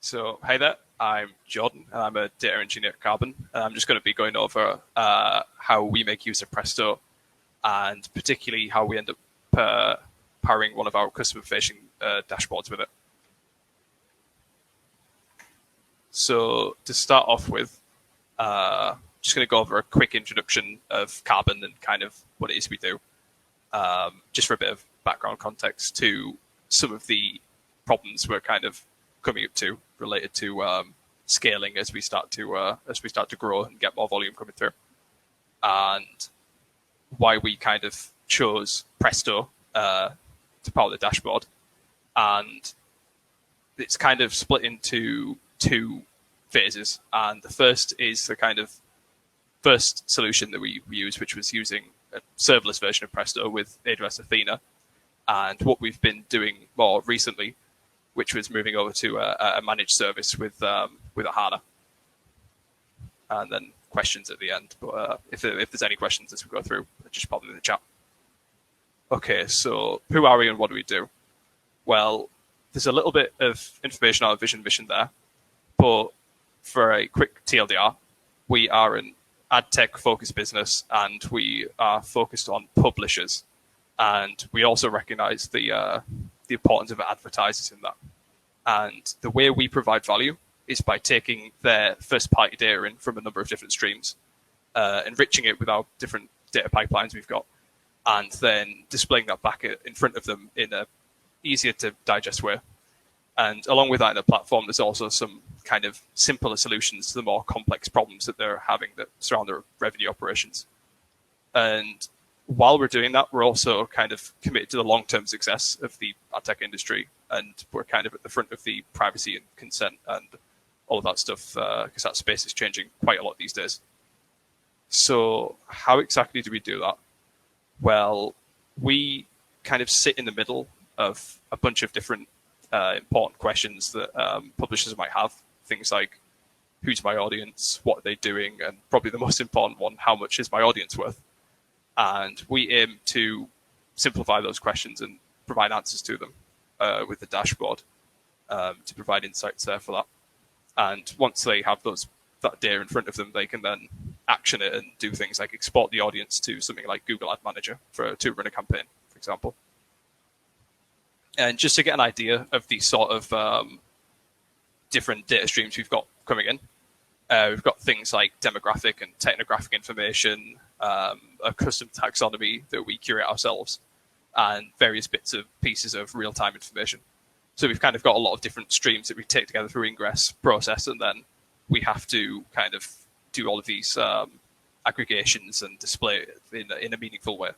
So, hey there, I'm Jordan, and I'm a data engineer at Carbon. And I'm just going to be going over how we make use of Presto, and particularly how we end up powering one of our customer-facing dashboards with it. So, to start off with, just going to go over a quick introduction of Carbon and kind of what it is we do, just for a bit of background context to some of the problems we're kind of coming up to related to scaling as we start to grow and get more volume coming through, and why we kind of chose Presto to power the dashboard. And it's kind of split into two phases. And the first is the kind of first solution that we used, which was using a serverless version of Presto with AWS Athena. And what we've been doing more recently, which was moving over to a managed service with Ahana. And then questions at the end. But if there's any questions as we go through, just pop them in the chat. Okay, so who are we and what do we do? Well, there's a little bit of information on our vision mission there. But for a quick TLDR, we are an ad tech focused business, and we are focused on publishers. And we also recognize the importance of advertisers in that. And the way we provide value is by taking their first-party data in from a number of different streams, enriching it with our different data pipelines we've got, and then displaying that back in front of them in a easier-to-digest way. And along with that in the platform, there's also some kind of simpler solutions to the more complex problems that they're having that surround their revenue operations. And while we're doing that, we're also kind of committed to the long-term success of the ad tech industry, and we're kind of at the front of the privacy and consent and all of that stuff, because that space is changing quite a lot these days. So how exactly do we do that? Well, we kind of sit in the middle of a bunch of different important questions that publishers might have. Things like, who's my audience? What are they doing? And probably the most important one, how much is my audience worth? And we aim to simplify those questions and provide answers to them with the dashboard to provide insights there for that. And once they have that data in front of them, they can then action it and do things like export the audience to something like Google Ad Manager to run a campaign, for example. And just to get an idea of the sort of different data streams we've got coming in, we've got things like demographic and technographic information, a custom taxonomy that we curate ourselves, and various bits of pieces of real-time information. So we've kind of got a lot of different streams that we take together through ingress, process, and then we have to kind of do all of these aggregations and display it in a meaningful way.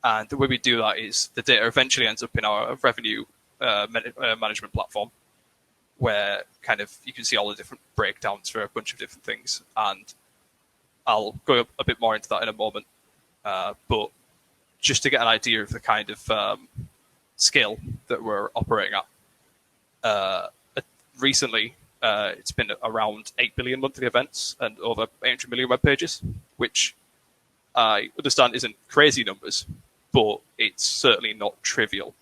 And the way we do that is the data eventually ends up in our revenue management platform, where kind of you can see all the different breakdowns for a bunch of different things. And I'll go a bit more into that in a moment. But just to get an idea of the kind of scale that we're operating at, recently it's been around 8 billion monthly events and over 800 million web pages, which I understand isn't crazy numbers, but it's certainly not trivial.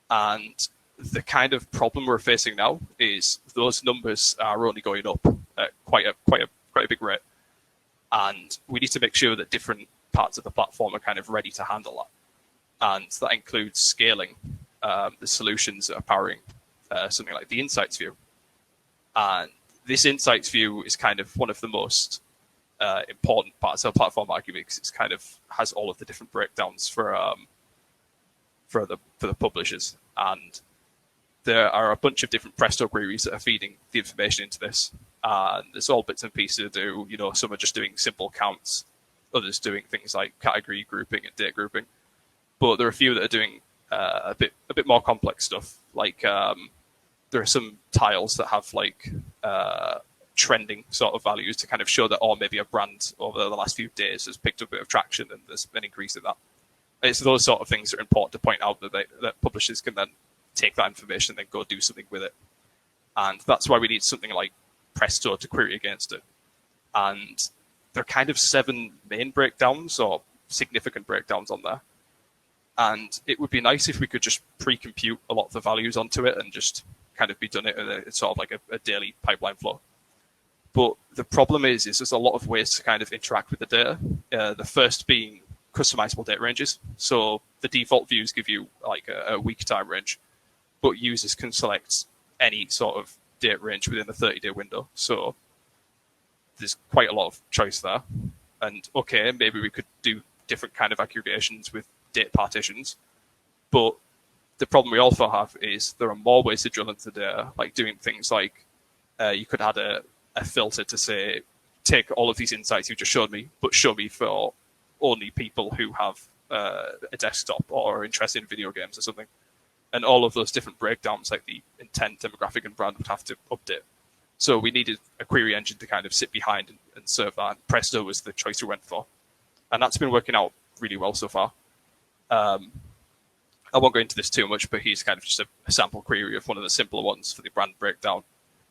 And the kind of problem we're facing now is those numbers are only going up at quite a big rate. And we need to make sure that different parts of the platform are kind of ready to handle that. And that includes scaling the solutions that are powering something like the Insights view. And this Insights view is kind of one of the most important parts of the platform, arguably, because it's kind of has all of the different breakdowns for the publishers. And there are a bunch of different Presto queries that are feeding the information into this. And there's all bits and pieces to do. You know, some are just doing simple counts, others doing things like category grouping and data grouping. But there are a few that are doing a bit more complex stuff. Like there are some tiles that have like trending sort of values to kind of show that, or maybe a brand over the last few days has picked up a bit of traction and there's an increase in that. It's those sort of things that are important to point out that publishers can then take that information and then go do something with it. And that's why we need something like Presto to query against it. And there are kind of 7 main breakdowns or significant breakdowns on there. And it would be nice if we could just pre-compute a lot of the values onto it and just kind of be done. It's sort of like a daily pipeline flow. But the problem is there's a lot of ways to kind of interact with the data. The first being customizable data ranges. So the default views give you like a week time range, but users can select any sort of date range within the 30-day window. So there's quite a lot of choice there. And okay, maybe we could do different kind of aggregations with date partitions. But the problem we also have is there are more ways to drill into the data, like doing things like you could add a filter to say, take all of these insights you just showed me, but show me for only people who have a desktop or are interested in video games or something. And all of those different breakdowns, like the intent, demographic, and brand, would have to update. So we needed a query engine to kind of sit behind and serve that. And Presto was the choice we went for. And that's been working out really well so far. I won't go into this too much, but here's kind of just a sample query of one of the simpler ones for the brand breakdown.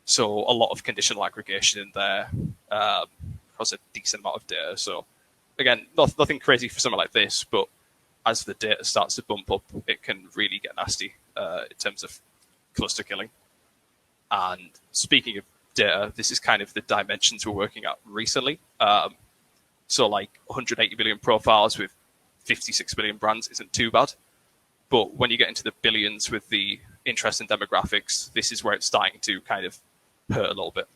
So a lot of conditional aggregation in there across a decent amount of data. So again, nothing crazy for something like this, but as the data starts to bump up, it can really get nasty in terms of cluster killing. And speaking of data, this is kind of the dimensions we're working at recently. So like 180 billion profiles with 56 billion brands isn't too bad. But when you get into the billions with the interest in demographics, this is where it's starting to kind of hurt a little bit.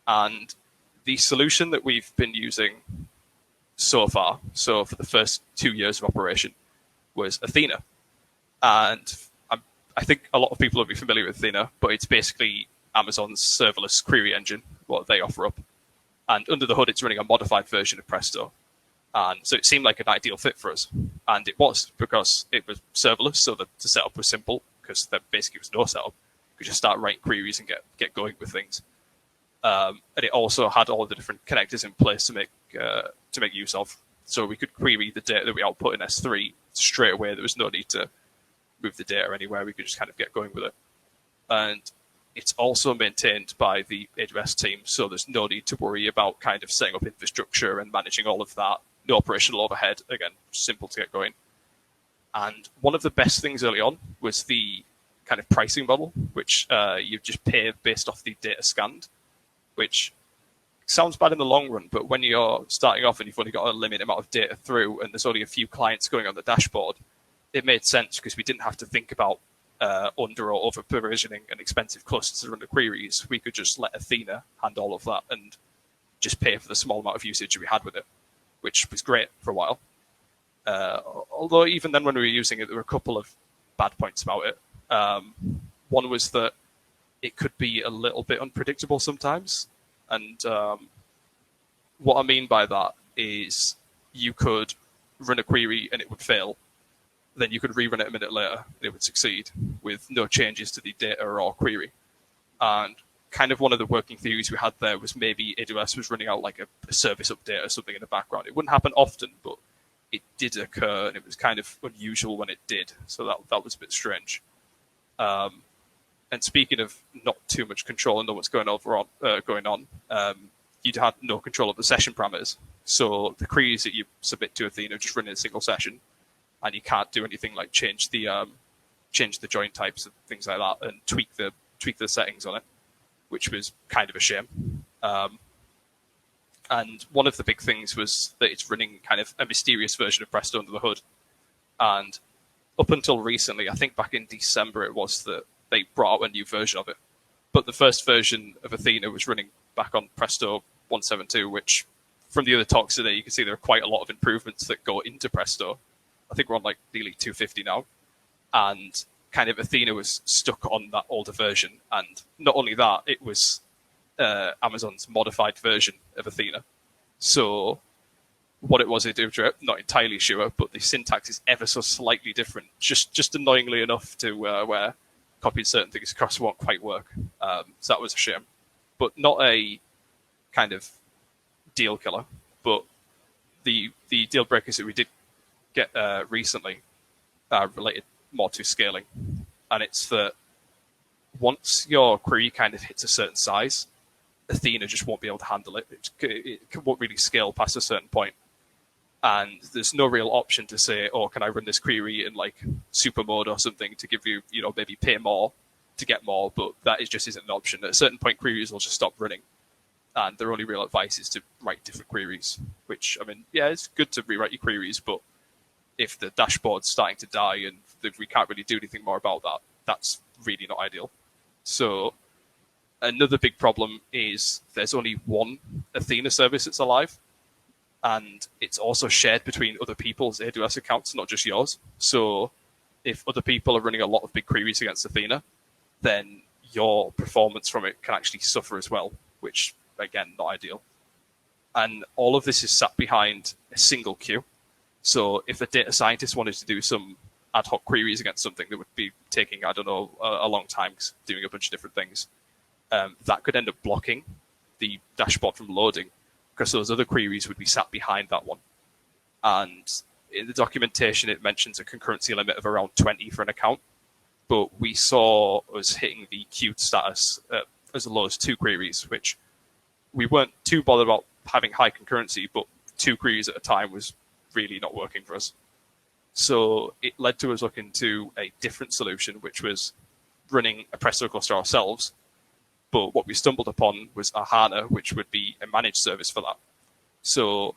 And the solution that we've been using so far, so for the first 2 years of operation, was Athena. And I think a lot of people will be familiar with Athena, but it's basically Amazon's serverless query engine, what they offer up. And under the hood, it's running a modified version of Presto. And so it seemed like an ideal fit for us. And it was, because it was serverless, so the setup was simple, because there basically was no setup. You could just start writing queries and get going with things. And it also had all the different connectors in place to make use of. So we could query the data that we output in S3 straight away. There was no need to move the data anywhere. We could just kind of get going with it. And it's also maintained by the AWS team, so there's no need to worry about kind of setting up infrastructure and managing all of that. No operational overhead. Again, simple to get going. And one of the best things early on was the kind of pricing model, which you just pay based off the data scanned, which sounds bad in the long run, but when you're starting off and you've only got a limited amount of data through and there's only a few clients going on the dashboard, it made sense because we didn't have to think about under or over provisioning and expensive clusters to run the queries. We could just let Athena handle all of that and just pay for the small amount of usage we had with it, which was great for a while. Although even then when we were using it, there were a couple of bad points about it. One was that it could be a little bit unpredictable sometimes. And what I mean by that is you could run a query and it would fail. Then you could rerun it a minute later and it would succeed with no changes to the data or query. And kind of one of the working theories we had there was maybe AWS was running out like a service update or something in the background. It wouldn't happen often, but it did occur, and it was kind of unusual when it did. So that was a bit strange. And speaking of not too much control and know what's going on, you'd had no control of the session parameters. So the queries that you submit to Athena just run in a single session, and you can't do anything like change the join types and things like that, and tweak the settings on it, which was kind of a shame. And one of the big things was that it's running kind of a mysterious version of Presto under the hood. And up until recently, I think back in December it was, that they brought out a new version of it. But the first version of Athena was running back on Presto 1.7.2, which from the other talks today, you can see there are quite a lot of improvements that go into Presto. I think we're on like nearly 250 now. And kind of Athena was stuck on that older version. And not only that, it was Amazon's modified version of Athena. So what it was they do to it, not entirely sure, but the syntax is ever so slightly different, just annoyingly enough to where copying certain things across won't quite work. So that was a shame, but not a kind of deal killer. But the deal breakers that we did get recently are related more to scaling. And it's that once your query kind of hits a certain size, Athena just won't be able to handle it. It won't really scale past a certain point. And there's no real option to say, oh, can I run this query in like super mode or something to give you, maybe pay more. to get more, but that just isn't an option. At a certain point, queries will just stop running, and their only real advice is to write different queries, which, I mean, yeah, it's good to rewrite your queries, but if the dashboard's starting to die and if we can't really do anything more about that, that's really not ideal. So another big problem is there's only one Athena service that's alive, and it's also shared between other people's AWS accounts, not just yours. So if other people are running a lot of big queries against Athena, then your performance from it can actually suffer as well, which, again, not ideal. And all of this is sat behind a single queue. So if a data scientist wanted to do some ad hoc queries against something that would be taking, I don't know, a long time, doing a bunch of different things, that could end up blocking the dashboard from loading, because those other queries would be sat behind that one. And in the documentation, it mentions a concurrency limit of around 20 for an account, but we saw us hitting the queued status as low as 2 queries, which we weren't too bothered about having high concurrency, but 2 queries at a time was really not working for us. So it led to us looking to a different solution, which was running a Presto cluster ourselves. But what we stumbled upon was Ahana, which would be a managed service for that. So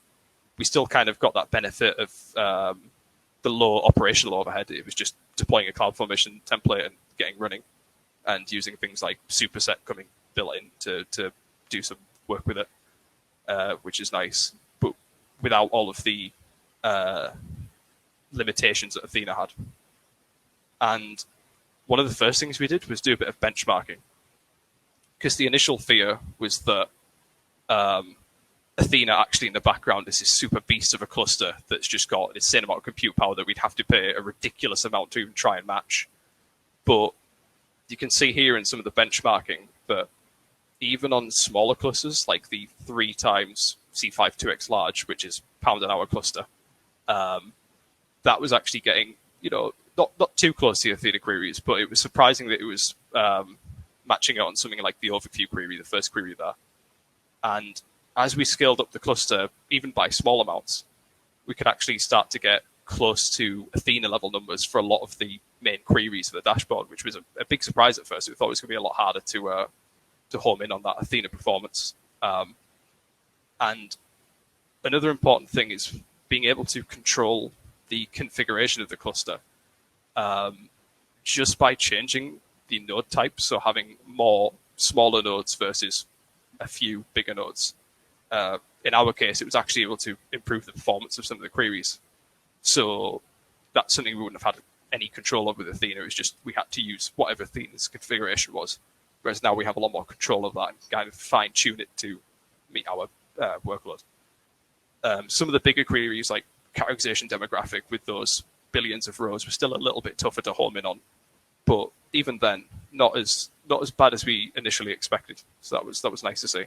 we still kind of got that benefit of the low operational overhead. It was just deploying a CloudFormation template and getting running, and using things like Superset coming built in to do some work with it, which is nice, but without all of the limitations that Athena had. And one of the first things we did was do a bit of benchmarking, because the initial fear was that Athena actually in the background is this super beast of a cluster that's just got an insane amount of compute power that we'd have to pay a ridiculous amount to even try and match. But you can see here in some of the benchmarking that even on smaller clusters, like the 3 times C5 2x large, which is pound an hour cluster, that was actually getting, not too close to the Athena queries, but it was surprising that it was matching it on something like the overview query, the first query there. And as we scaled up the cluster, even by small amounts, we could actually start to get close to Athena level numbers for a lot of the main queries for the dashboard, which was a big surprise at first. We thought it was going to be a lot harder to home in on that Athena performance. And another important thing is being able to control the configuration of the cluster just by changing the node type, so having more smaller nodes versus a few bigger nodes. In our case, it was actually able to improve the performance of some of the queries. So that's something we wouldn't have had any control over with Athena. It was just we had to use whatever Athena's configuration was. Whereas now we have a lot more control of that and kind of fine-tune it to meet our workload. Some of the bigger queries, like categorization demographic with those billions of rows, were still a little bit tougher to home in on. But even then, not as bad as we initially expected. So that was nice to see.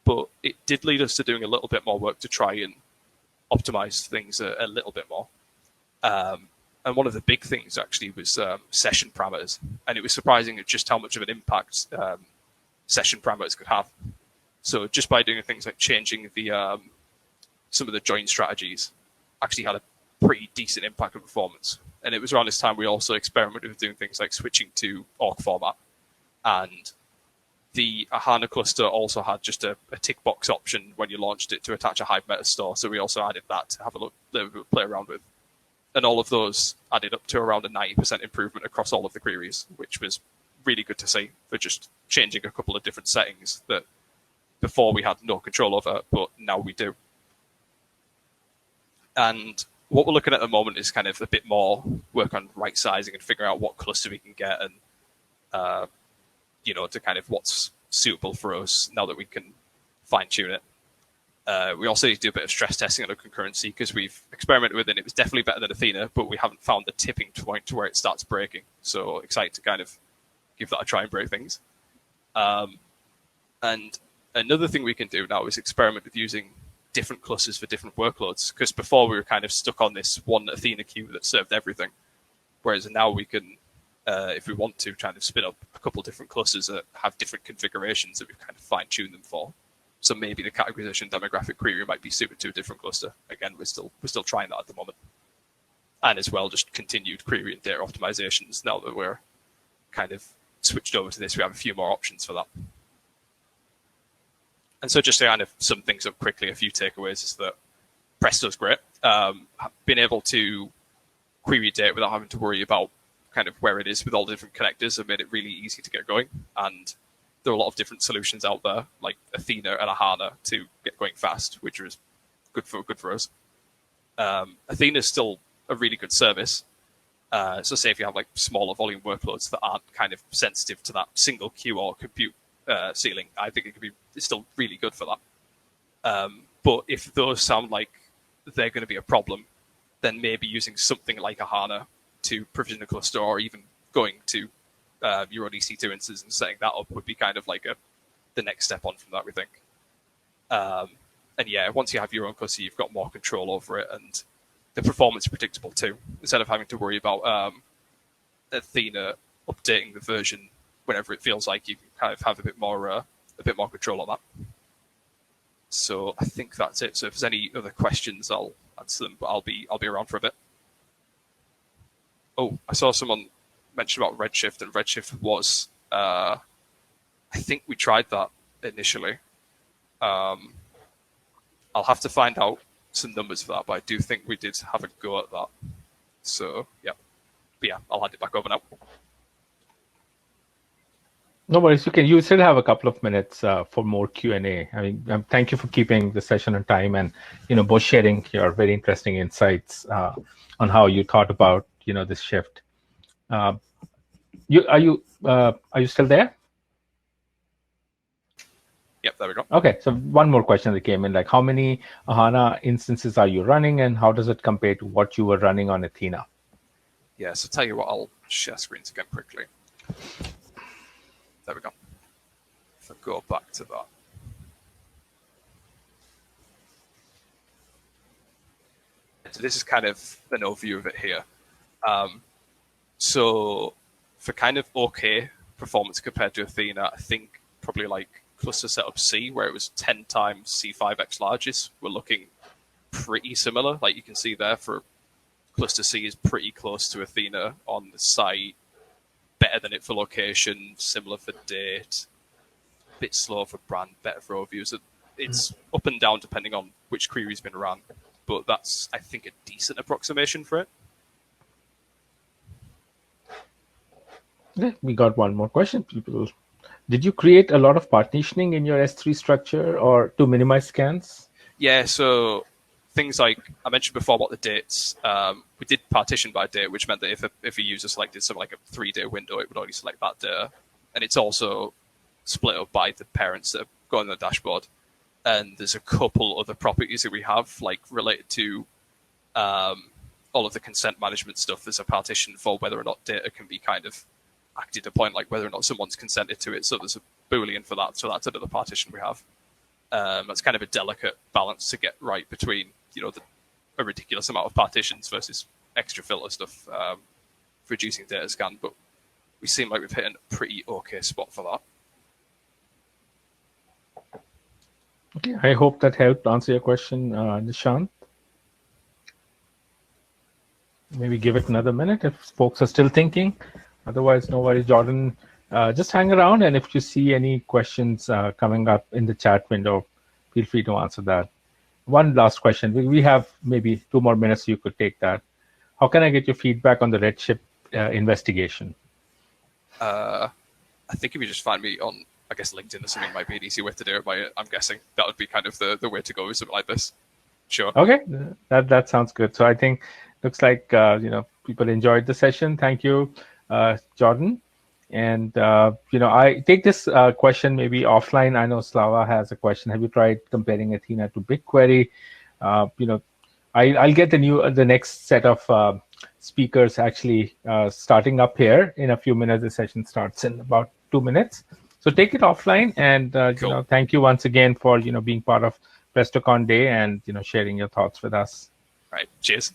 But it did lead us to doing a little bit more work to try and optimize things a little bit more. And one of the big things actually was session parameters. And it was surprising at just how much of an impact session parameters could have. So just by doing things like changing the some of the join strategies, actually had a pretty decent impact on performance. And it was around this time we also experimented with doing things like switching to ORC format. And the Ahana cluster also had just a tick box option when you launched it to attach a Hive Metastore. So we also added that to have a look, play around with. And all of those added up to around a 90% improvement across all of the queries, which was really good to see for just changing a couple of different settings that before we had no control over, but now we do. And what we're looking at the moment is kind of a bit more work on right sizing and figuring out what cluster we can get and, to kind of what's suitable for us now that we can fine tune it. We also need to do a bit of stress testing on the concurrency because we've experimented with it and it was definitely better than Athena, but we haven't found the tipping point to where it starts breaking. So excited to kind of give that a try and break things. And another thing we can do now is experiment with using different clusters for different workloads, because before we were kind of stuck on this one Athena queue that served everything. Whereas now we can, if we want to, kind of spin up a couple of different clusters that have different configurations that we've kind of fine-tuned them for. So maybe the categorization demographic query might be suited to a different cluster. Again, we're still trying that at the moment. And as well, just continued query and data optimizations now that we're kind of switched over to this, we have a few more options for that. And so just to kind of sum things up quickly, a few takeaways is that Presto's great. Being able to query data without having to worry about kind of where it is with all the different connectors have made it really easy to get going. And there are a lot of different solutions out there, like Athena and Ahana, to get going fast, which is good for us. Athena is still a really good service. So say if you have like smaller volume workloads that aren't kind of sensitive to that single queue or compute ceiling, I think it's still really good for that. But if those sound like they're going to be a problem, then maybe using something like Ahana to provision a cluster, or even going to your own EC2 instance and setting that up would be kind of like the next step on from that, we think. And yeah, once you have your own cluster, you've got more control over it, and the performance is predictable too. Instead of having to worry about Athena updating the version whenever it feels like, you can kind of have a bit more control on that. So I think that's it. So if there's any other questions, I'll answer them, but I'll be around for a bit. Oh, I saw someone mention about Redshift, and Redshift was, I think we tried that initially. I'll have to find out some numbers for that, but I do think we did have a go at that. So yeah, but yeah, I'll hand it back over now. No worries. You still have a couple of minutes for more Q&A. I mean, thank you for keeping the session on time, and both sharing your very interesting insights on how you thought about this shift. Are you still there? Yep, there we go. Okay, so one more question that came in, like how many Ahana instances are you running, and how does it compare to what you were running on Athena? Yeah, so tell you what, I'll share screens again quickly. There we go. If I go back to that. So this is kind of an overview of it here. So for kind of okay performance compared to Athena, I think probably like cluster setup C, where it was 10 times C5x largest, we're looking pretty similar. Like you can see there, for cluster C is pretty close to Athena on the site, better than it for location, similar for date, a bit slower for brand, better for overviews. It's up and down depending on which query's been run, but that's, I think, a decent approximation for it. Yeah, we got one more question. Did you create a lot of partitioning in your S3 structure or to minimize scans? Yeah, so things like I mentioned before about the dates, we did partition by date, which meant that if a user selected something like a 3-day window, it would only select that data. And it's also split up by the parents that go on the dashboard. And there's a couple other properties that we have, like related to all of the consent management stuff. There's a partition for whether or not data can be kind of acted upon, like whether or not someone's consented to it. So there's a Boolean for that. So that's another partition we have. That's kind of a delicate balance to get right between, a ridiculous amount of partitions versus extra filter stuff for reducing data scan. But we seem like we've hit a pretty okay spot for that. Okay, I hope that helped answer your question, Nishant. Maybe give it another minute if folks are still thinking. Otherwise, no worries, Jordan. Just hang around, and if you see any questions coming up in the chat window, feel free to answer that. One last question. We have maybe 2 more minutes, so you could take that. How can I get your feedback on the Redshift investigation? I think if you just find me on, I guess, LinkedIn or something might be an easy way to do it. I'm guessing that would be kind of the way to go with something like this. Sure. Okay, that sounds good. So I think looks like people enjoyed the session. Thank you, Jordan. And I take this question maybe offline. I know Slava has a question. Have you tried comparing Athena to BigQuery? I'll get the next set of speakers actually starting up here in a few minutes. The session starts in about 2 minutes. So take it offline, and cool. Thank you once again for being part of PrestoCon Day and sharing your thoughts with us. Right. Cheers.